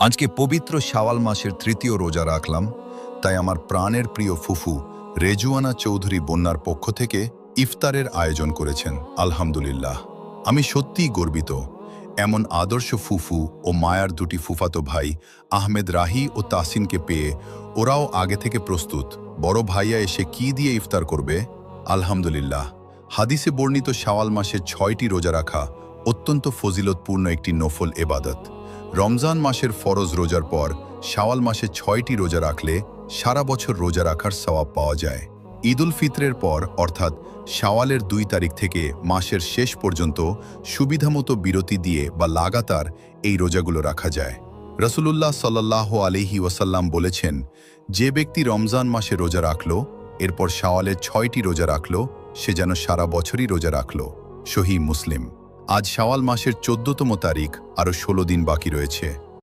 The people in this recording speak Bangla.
আজকে পবিত্র শাওয়াল মাসের তৃতীয় রোজা রাখলাম, তাই আমার প্রাণের প্রিয় ফুফু রেজুয়ানা চৌধুরী বন্যার পক্ষ থেকে ইফতারের আয়োজন করেছেন। আলহামদুলিল্লাহ, আমি সত্যিই গর্বিত। এমন আদর্শ ফুফু ও মায়ার দুটি ফুফাতো ভাই আহমেদ রাহি ও তাসিনকে পেয়ে ওরাও আগে থেকে প্রস্তুত। বড় ভাইয়া এসে কি দিয়ে ইফতার করবে? আলহামদুলিল্লাহ, হাদিসে বর্ণিত শাওয়াল মাসের 6টি রোজা রাখা অত্যন্ত ফজিলতপূর্ণ একটি নফল এবাদত। রমজান মাসের ফরজ রোজার পর শাওয়াল মাসে 6টি রোজা রাখলে সারা বছর রোজা রাখার সওয়াব পাওয়া যায়। ঈদ উল ফিতরের পর অর্থাৎ শাওয়ালের 2 তারিখ থেকে মাসের শেষ পর্যন্ত সুবিধামতো বিরতি দিয়ে বা লাগাতার এই রোজাগুলো রাখা যায়। রাসূলুল্লাহ সাল্লাল্লাহু আলাইহি ওয়াসাল্লাম বলেছেন, যে ব্যক্তি রমজান মাসে রোজা রাখল, এরপর শাওয়ালের 6টি রোজা রাখল, সে যেন সারা বছরই রোজা রাখল। সহিহ মুসলিম। আজ শাওয়াল মাসের 14তম তারিখ, আরও 16 দিন বাকি রয়েছে।